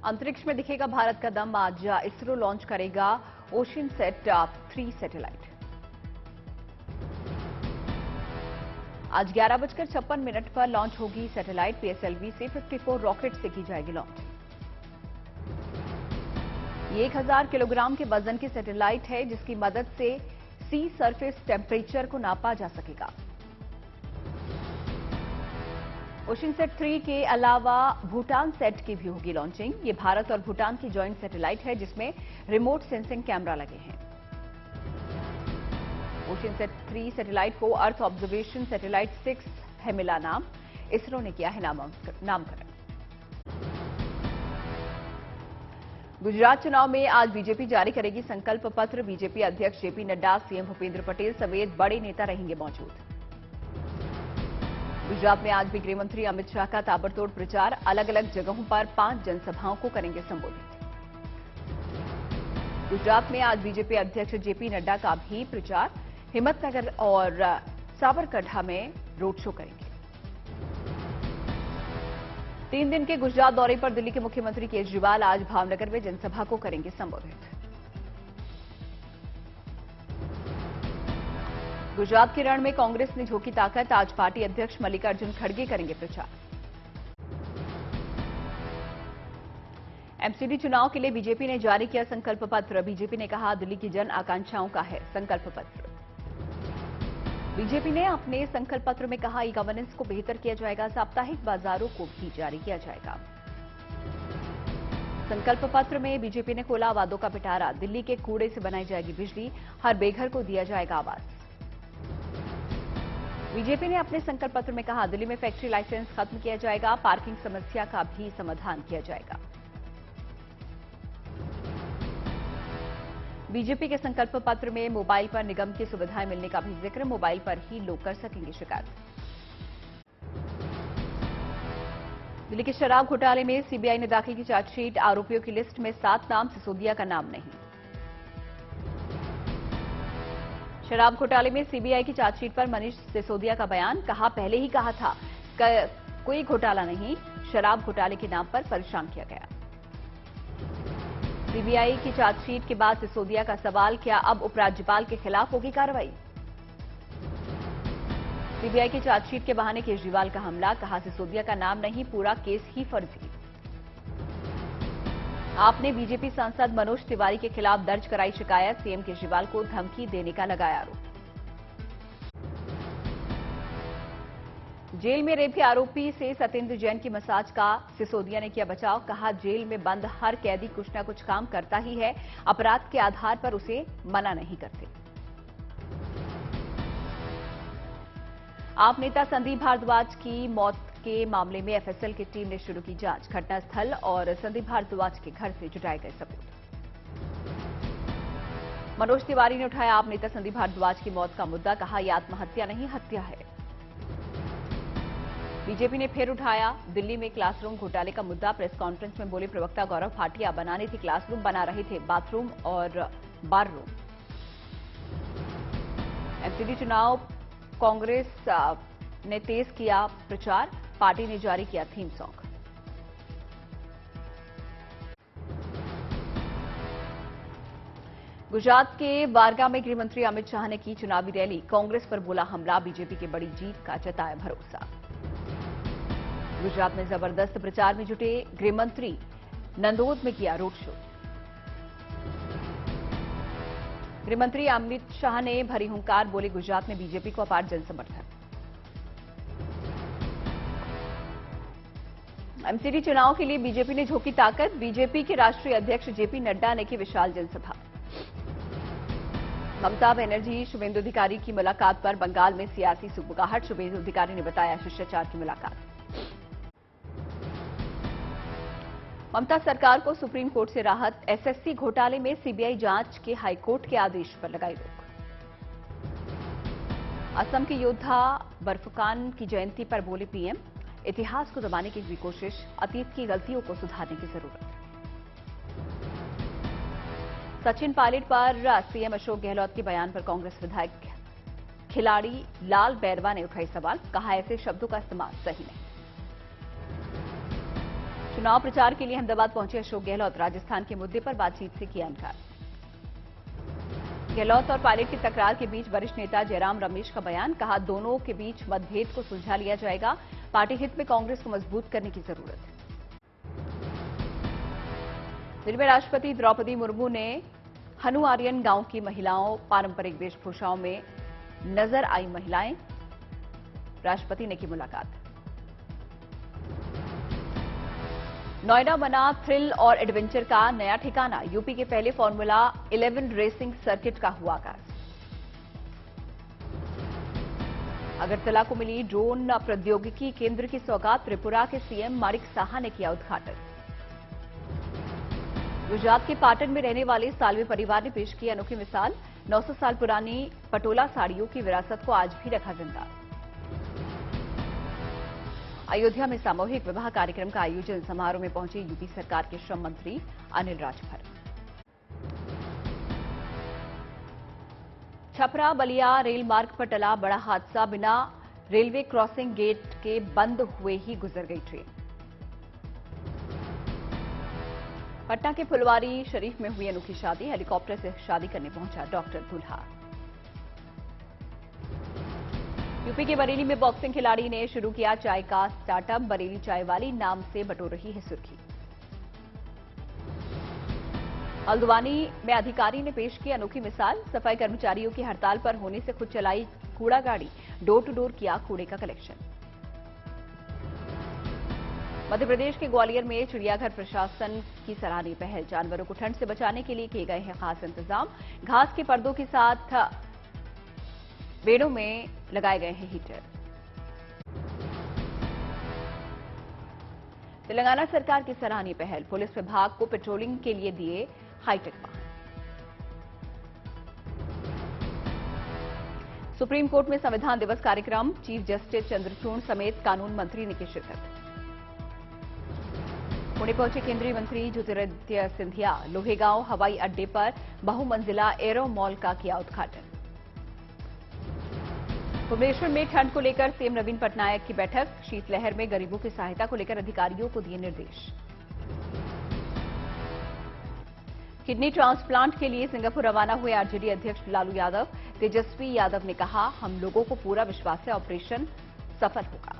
अंतरिक्ष में दिखेगा भारत का दम। आज इसरो लॉन्च करेगा ओशियनसेट 3 सैटेलाइट। आज 11:56 पर लॉन्च होगी सैटेलाइट। पीएसएलवी से 54 रॉकेट से की जाएगी लॉन्च। ये 1000 किलोग्राम के वजन की सैटेलाइट है, जिसकी मदद से सी सरफेस टेम्परेचर को नापा जा सकेगा। ओशियनसेट 3 के अलावा भूटान सेट की भी होगी लॉन्चिंग। ये भारत और भूटान की जॉइंट सैटेलाइट है, जिसमें रिमोट सेंसिंग कैमरा लगे हैं। ओशियनसेट 3 सैटेलाइट को अर्थ ऑब्जर्वेशन सैटेलाइट 6 है मिला नाम। इसरो ने किया है नामकरण। गुजरात चुनाव में आज बीजेपी जारी करेगी संकल्प पत्र। बीजेपी अध्यक्ष जेपी नड्डा, सीएम भूपेंद्र पटेल समेत बड़े नेता रहेंगे मौजूद। गुजरात में आज भी गृहमंत्री अमित शाह का ताबड़तोड़ प्रचार। अलग अलग जगहों पर 5 जनसभाओं को करेंगे संबोधित। गुजरात में आज बीजेपी अध्यक्ष जेपी नड्डा का भी प्रचार। हिम्मतनगर और साबरकांठा में रोड शो करेंगे। 3 दिन के गुजरात दौरे पर दिल्ली के मुख्यमंत्री केजरीवाल आज भावनगर में जनसभा को करेंगे संबोधित। गुजरात के रण में कांग्रेस ने झोंकी ताकत। आज पार्टी अध्यक्ष मल्लिकार्जुन खड़गे करेंगे प्रचार। एमसीडी चुनाव के लिए बीजेपी ने जारी किया संकल्प पत्र। बीजेपी ने कहा, दिल्ली की जन आकांक्षाओं का है संकल्प पत्र। बीजेपी ने अपने संकल्प पत्र में कहा, ई गवर्नेंस को बेहतर किया जाएगा। साप्ताहिक बाजारों को भी जारी किया जाएगा। संकल्प पत्र में बीजेपी ने खोला वादों का पिटारा। दिल्ली के कूड़े से बनाई जाएगी बिजली। हर बेघर को दिया जाएगा आवास। बीजेपी ने अपने संकल्प पत्र में कहा, दिल्ली में फैक्ट्री लाइसेंस खत्म किया जाएगा। पार्किंग समस्या का भी समाधान किया जाएगा। बीजेपी के संकल्प पत्र में मोबाइल पर निगम की सुविधाएं मिलने का भी जिक्र। मोबाइल पर ही लोग कर सकेंगे शिकायत। दिल्ली के शराब घोटाले में सीबीआई ने दाखिल की चार्जशीट। आरोपियों की लिस्ट में 7 नाम, सिसोदिया का नाम नहीं। शराब घोटाले में सीबीआई की चार्जशीट पर मनीष सिसोदिया का बयान। कहा, पहले ही कहा था कोई घोटाला नहीं, शराब घोटाले के नाम पर परेशान किया गया। सीबीआई की चार्जशीट के बाद सिसोदिया का सवाल, क्या अब उपराज्यपाल के खिलाफ होगी कार्रवाई? सीबीआई की चार्जशीट के बहाने केजरीवाल का हमला। कहा, सिसोदिया का नाम नहीं, पूरा केस ही फर्जी। आपने बीजेपी सांसद मनोज तिवारी के खिलाफ दर्ज कराई शिकायत। सीएम केजरीवाल को धमकी देने का लगाया आरोप। जेल में रेप के आरोपी से सत्येंद्र जैन की मसाज का सिसोदिया ने किया बचाव। कहा, जेल में बंद हर कैदी कुछ न कुछ काम करता ही है। अपराध के आधार पर उसे मना नहीं करते। आप नेता संदीप भारद्वाज की मौत के मामले में एफएसएल की टीम ने शुरू की जांच। घटनास्थल और संदीप भारद्वाज के घर से जुटाए गए सबूत। मनोज तिवारी ने उठाया आप नेता संदीप भारद्वाज की मौत का मुद्दा। कहा, यह आत्महत्या नहीं, हत्या है। बीजेपी ने फिर उठाया दिल्ली में क्लासरूम घोटाले का मुद्दा। प्रेस कॉन्फ्रेंस में बोले प्रवक्ता गौरव भाटिया, बनाने थे क्लासरूम, बना रहे थे बाथरूम और बार रूम। एमसीडी चुनाव कांग्रेस ने तेज किया प्रचार। पार्टी ने जारी किया थीम सॉन्ग। गुजरात के बारगा में गृहमंत्री अमित शाह ने की चुनावी रैली। कांग्रेस पर बोला हमला। बीजेपी की बड़ी जीत का जताया भरोसा। गुजरात में जबरदस्त प्रचार में जुटे गृहमंत्री नंदोद में किया रोड शो। गृहमंत्री अमित शाह ने भरी हुंकार। बोले, गुजरात में बीजेपी को अपार जनसमर्थन। एमसीडी चुनाव के लिए बीजेपी ने झोंकी ताकत। बीजेपी के राष्ट्रीय अध्यक्ष जेपी नड्डा ने की विशाल जनसभा। ममता बनर्जी शुभेंदु अधिकारी की मुलाकात पर बंगाल में सियासी सुगबुगाहट। शुभेंदु अधिकारी ने बताया शिष्टाचार की मुलाकात। ममता सरकार को सुप्रीम कोर्ट से राहत। एसएससी घोटाले में सीबीआई जांच के हाईकोर्ट के आदेश पर लगाई रोक। असम के योद्धा बर्फुकान की जयंती पर बोले पीएम, इतिहास को दबाने की हुई कोशिश, अतीत की गलतियों को सुधारने की जरूरत। सचिन पायलट पर सीएम अशोक गहलोत के बयान पर कांग्रेस विधायक खिलाड़ी लाल बैरवा ने उठाई सवाल। कहा, ऐसे शब्दों का इस्तेमाल सही नहीं। चुनाव प्रचार के लिए अहमदाबाद पहुंचे अशोक गहलोत, राजस्थान के मुद्दे पर बातचीत से किया इनकार। गहलोत और पायलट की तकरार के बीच वरिष्ठ नेता जयराम रमेश का बयान, कहा दोनों के बीच मतभेद को सुलझा लिया जाएगा, पार्टी हित में कांग्रेस को मजबूत करने की जरूरत है। दिल्ली में राष्ट्रपति द्रौपदी मुर्मू ने हनुआरियन गांव की महिलाओं, पारंपरिक वेशभूषाओं में नजर आई महिलाएं, राष्ट्रपति ने की मुलाकात। नोएडा बना थ्रिल और एडवेंचर का नया ठिकाना, यूपी के पहले फॉर्मूला 11 रेसिंग सर्किट का हुआ आगाज। अगरतला को मिली ड्रोन प्रौद्योगिकी केंद्र की सौगात, त्रिपुरा के सीएम माणिक साहा ने किया उद्घाटन। गुजरात के पाटन में रहने वाले सालवे परिवार ने पेश की अनोखी मिसाल, 900 साल पुरानी पटोला साड़ियों की विरासत को आज भी रखा जिंदा। अयोध्या में सामूहिक विवाह कार्यक्रम का आयोजन, समारोह में पहुंचे यूपी सरकार के श्रम मंत्री अनिल राजभर। छपरा बलिया रेल मार्ग पर टला बड़ा हादसा, बिना रेलवे क्रॉसिंग गेट के बंद हुए ही गुजर गई ट्रेन। पटना के फुलवारी शरीफ में हुई अनोखी शादी, हेलीकॉप्टर से शादी करने पहुंचा डॉक्टर दूल्हा। यूपी के बरेली में बॉक्सिंग खिलाड़ी ने शुरू किया चाय का स्टार्टअप, बरेली चाय वाली नाम से बटोर रही है सुर्खी। हल्द्वानी में अधिकारी ने पेश की अनोखी मिसाल, सफाई कर्मचारियों की हड़ताल पर होने से खुद चलाई कूड़ा गाड़ी, डोर टू डोर किया कूड़े का कलेक्शन। मध्य प्रदेश के ग्वालियर में चिड़ियाघर प्रशासन की सराहनीय पहल, जानवरों को ठंड से बचाने के लिए किए गए हैं खास इंतजाम, घास के पर्दों के साथ बेड़ों में लगाए गए हैं हीटर। तेलंगाना सरकार की सराहनीय पहल, पुलिस विभाग को पेट्रोलिंग के लिए दिए हाईटेक वाहन। सुप्रीम कोर्ट में संविधान दिवस कार्यक्रम, चीफ जस्टिस चंद्रचूड़ समेत कानून मंत्री ने की शिरकत। पुणे पहुंचे केंद्रीय मंत्री ज्योतिरादित्य सिंधिया, लोहेगांव हवाई अड्डे पर बहुमंजिला एरो मॉल का किया उद्घाटन। भुवनेश्वर में ठंड को लेकर सीएम नवीन पटनायक की बैठक, शीतलहर में गरीबों की सहायता को लेकर अधिकारियों को दिए निर्देश। किडनी ट्रांसप्लांट के लिए सिंगापुर रवाना हुए आरजेडी अध्यक्ष लालू यादव, तेजस्वी यादव ने कहा हम लोगों को पूरा विश्वास है ऑपरेशन सफल होगा।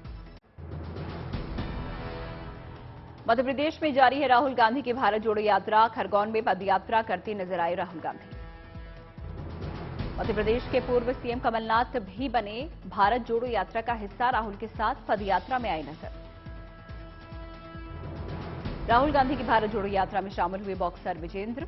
मध्य प्रदेश में जारी है राहुल गांधी की भारत जोड़ो यात्रा, खरगोन में पदयात्रा करते नजर आए राहुल गांधी। मध्य प्रदेश के पूर्व सीएम कमलनाथ भी बने भारत जोड़ो यात्रा का हिस्सा, राहुल के साथ पदयात्रा में आए नजर। राहुल गांधी की भारत जोड़ो यात्रा में शामिल हुए बॉक्सर विजेंद्र।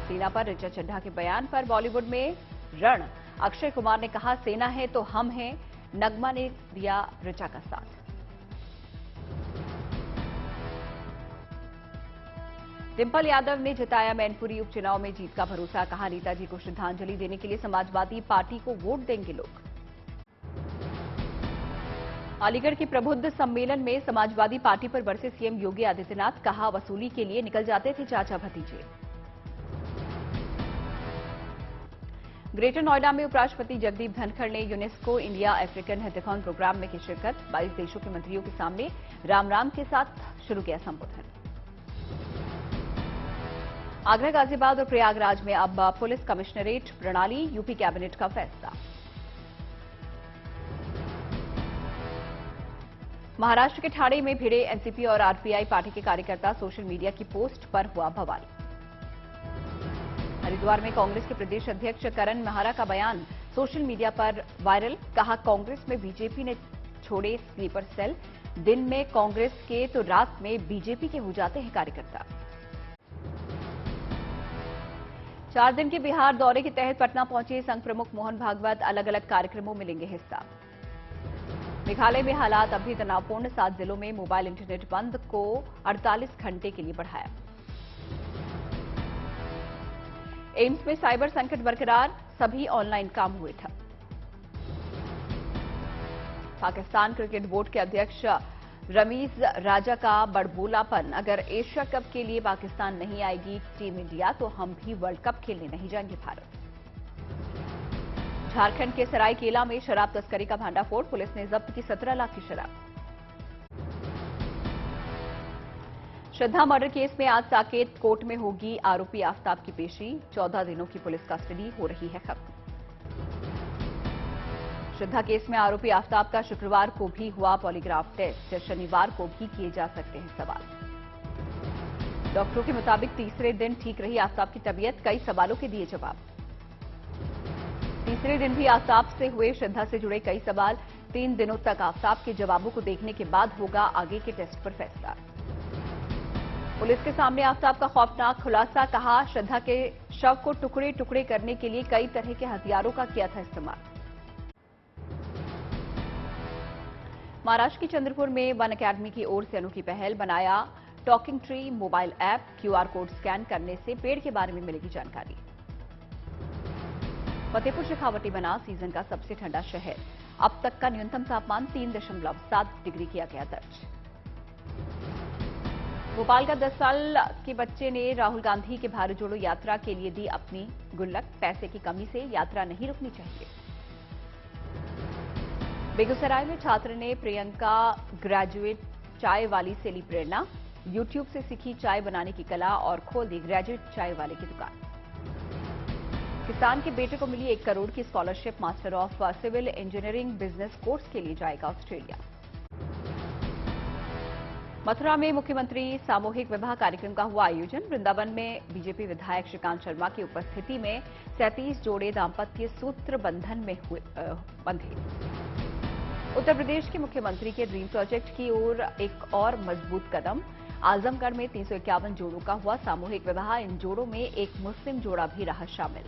सेना पर ऋचा चड्ढा के बयान पर बॉलीवुड में रण, अक्षय कुमार ने कहा सेना है तो हम हैं, नगमा ने दिया ऋचा का साथ। डिंपल यादव ने जताया मैनपुरी उपचुनाव में जीत का भरोसा, कहा नेताजी को श्रद्धांजलि देने के लिए समाजवादी पार्टी को वोट देंगे लोग। अलीगढ़ के प्रबुद्ध सम्मेलन में समाजवादी पार्टी पर बरसे सीएम योगी आदित्यनाथ, कहा वसूली के लिए निकल जाते थे चाचा भतीजे। ग्रेटर नोएडा में उपराष्ट्रपति जगदीप धनखड़ ने UNESCO India African hackathon programme में की शिरकत, 22 देशों के मंत्रियों के सामने राम राम के साथ शुरू किया संबोधन। आगरा, गाजियाबाद और प्रयागराज में अब पुलिस कमिश्नरेट प्रणाली, यूपी कैबिनेट का फैसला। महाराष्ट्र के ठाणे में भिड़े एनसीपी और आरपीआई पार्टी के कार्यकर्ता, सोशल मीडिया की पोस्ट पर हुआ बवाल। हरिद्वार में कांग्रेस के प्रदेश अध्यक्ष करण मेहरा का बयान सोशल मीडिया पर वायरल, कहा कांग्रेस में बीजेपी ने छोड़े स्लीपर सेल, दिन में कांग्रेस के तो रात में बीजेपी के हो जाते हैं कार्यकर्ता। 4 दिन के बिहार दौरे के तहत पटना पहुंचे संघ प्रमुख मोहन भागवत, अलग अलग कार्यक्रमों में लेंगे हिस्सा। मेघालय में हालात अभी तनावपूर्ण, 7 जिलों में मोबाइल इंटरनेट बंद को 48 घंटे के लिए बढ़ाया। एम्स में साइबर संकट बरकरार, सभी ऑनलाइन काम हुए ठप। पाकिस्तान क्रिकेट बोर्ड के अध्यक्ष रमीज राजा का बड़बोलापन, अगर एशिया कप के लिए पाकिस्तान नहीं आएगी टीम इंडिया तो हम भी वर्ल्ड कप खेलने नहीं जाएंगे भारत। झारखंड के सरायकेला में शराब तस्करी का भांडाफोड़, पुलिस ने जब्त की 17 लाख की शराब। श्रद्धा मर्डर केस में आज साकेत कोर्ट में होगी आरोपी आफताब की पेशी, 14 दिनों की पुलिस कस्टडी हो रही है खत्म। श्रद्धा केस में आरोपी आफताब का शुक्रवार को भी हुआ पॉलीग्राफ टेस्ट, शनिवार को भी किए जा सकते हैं सवाल। डॉक्टरों के मुताबिक तीसरे दिन ठीक रही आफताब की तबीयत, कई सवालों के दिए जवाब। तीसरे दिन भी आफताब से हुए श्रद्धा से जुड़े कई सवाल, 3 दिनों तक आफताब के जवाबों को देखने के बाद होगा आगे के टेस्ट पर फैसला। पुलिस के सामने आफताब का खौफनाक खुलासा, कहा श्रद्धा के शव को टुकड़े टुकड़े करने के लिए कई तरह के हथियारों का किया था इस्तेमाल। महाराष्ट्र के चंद्रपुर में वन अकेडमी की ओर से अनोखी पहल, बनाया talking tree mobile app, QR code scan करने से पेड़ के बारे में मिलेगी जानकारी। फतेहपुर शेखावटी बना सीजन का सबसे ठंडा शहर, अब तक का न्यूनतम तापमान 3.7 डिग्री किया गया दर्ज। भोपाल का 10 साल के बच्चे ने राहुल गांधी के भारत जोड़ो यात्रा के लिए दी अपनी गुल्लक, पैसे की कमी से यात्रा नहीं रुकनी चाहिए। बेगूसराय में छात्र ने प्रियंका ग्रेजुएट चाय वाली से ली प्रेरणा, यूट्यूब से सीखी चाय बनाने की कला और खोल दी ग्रेजुएट चाय वाले की दुकान। किसान के बेटे को मिली 1 करोड़ की scholarship, master of civil engineering business course के लिए जाएगा ऑस्ट्रेलिया। मथुरा में मुख्यमंत्री सामूहिक विवाह कार्यक्रम का हुआ आयोजन, वृंदावन में बीजेपी विधायक श्रीकांत शर्मा की उपस्थिति में 37 जोड़े दाम्पत्य सूत्र बंधन में बंधे। उत्तर प्रदेश के मुख्यमंत्री के ड्रीम प्रोजेक्ट की ओर एक और मजबूत कदम, आजमगढ़ में 351 जोड़ों का हुआ सामूहिक विवाह, इन जोड़ों में एक मुस्लिम जोड़ा भी रहा शामिल।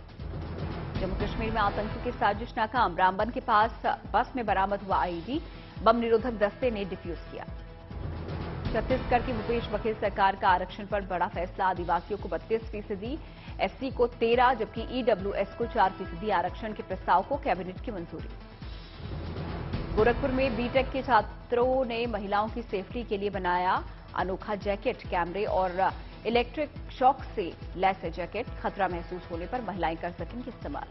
जम्मू कश्मीर में आतंकी की साजिश नाकाम, रामबन के पास बस में बरामद हुआ आईईडी, बम निरोधक दस्ते ने डिफ्यूज किया। छत्तीसगढ़ की भूपेश बघेल सरकार का आरक्षण पर बड़ा फैसला, आदिवासियों को 32%, एससी को 13, जबकि ईडब्ल्यूएस को 4% आरक्षण के प्रस्ताव को कैबिनेट की मंजूरी। गोरखपुर में बीटेक के छात्रों ने महिलाओं की सेफ्टी के लिए बनाया अनोखा जैकेट, कैमरे और इलेक्ट्रिक शॉक से लैस है जैकेट, खतरा महसूस होने पर महिलाएं कर सकेंगी इस्तेमाल।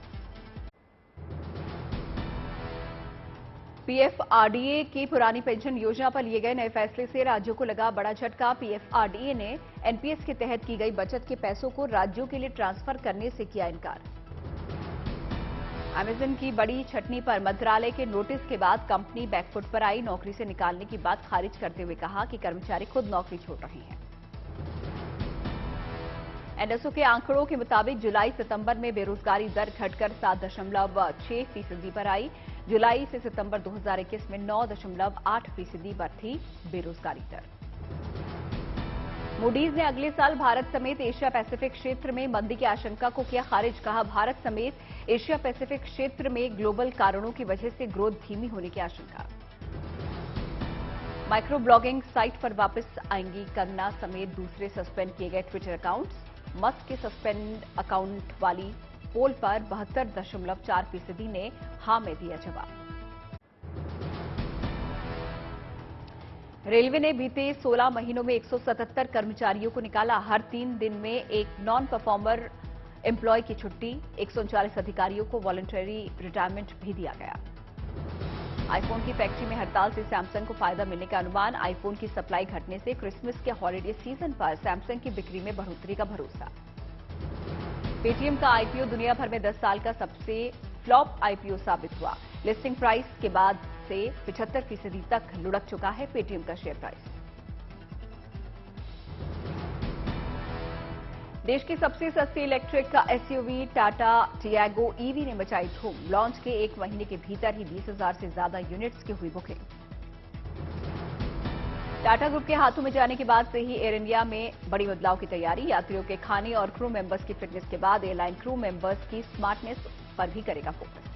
पीएफआरडीए की पुरानी पेंशन योजना पर लिए गए नए फैसले से राज्यों को लगा बड़ा झटका। पीएफआरडीए ने एनपीएस के तहत की गई बचत के पैसों को राज्यों के लिए ट्रांसफर करने से किया इनकार। अमेजन की बड़ी छटनी पर मंत्रालय के नोटिस के बाद कंपनी बैकफुट पर आई, नौकरी से निकालने की बात खारिज करते हुए कहा कि कर्मचारी खुद नौकरी छोड़ रहे हैं। एनएसओ के आंकड़ों के मुताबिक जुलाई सितंबर में बेरोजगारी दर घटकर 7.6% पर आई। जुलाई से सितंबर 2021 में 9.8% बढ़ी बेरोजगारी दर। मूडीज ने अगले साल भारत समेत एशिया पैसिफिक क्षेत्र में मंदी की आशंका को किया खारिज, कहा भारत समेत एशिया पैसिफिक क्षेत्र में ग्लोबल कारणों की वजह से ग्रोथ धीमी होने की आशंका। माइक्रो ब्लॉगिंग साइट पर वापस आएंगी कंगना समेत दूसरे सस्पेंड किए गए ट्विटर अकाउंट्स। मस्क के सस्पेंड अकाउंट वाली पोल पर 72.4% ने हां में दिया जवाब। रेलवे ने बीते 16 महीनों में 177 कर्मचारियों को निकाला, हर 3 दिन में एक नॉन परफॉर्मर एम्प्लॉय की छुट्टी, 139 अधिकारियों को वॉलंटरी रिटायरमेंट भी दिया गया। आईफोन की फैक्ट्री में हड़ताल से सैमसंग को फायदा मिलने का अनुमान, आईफोन की सप्लाई घटने से क्रिसमस के हॉलिडे सीजन पर सैमसंग की बिक्री में बढ़ोतरी का भरोसा। पेटीएम का आईपीओ दुनिया भर में 10 साल का सबसे फ्लॉप आईपीओ साबित हुआ, लिस्टिंग प्राइस के बाद से 75% तक लुढ़क चुका है पेटीएम का शेयर प्राइस। देश की सबसे सस्ती electric SUV Tata Tiago EV ने मचाई धूम, लॉन्च के 1 महीने के भीतर ही 20,000 से ज्यादा यूनिट्स की हुई बुकिंग। टाटा ग्रुप के हाथों में जाने के बाद से ही एयर इंडिया में बड़ी बदलाव की तैयारी, यात्रियों के खाने और क्रू मेंबर्स की फिटनेस के बाद एयरलाइन क्रू मेंबर्स की स्मार्टनेस पर भी करेगा फोकस।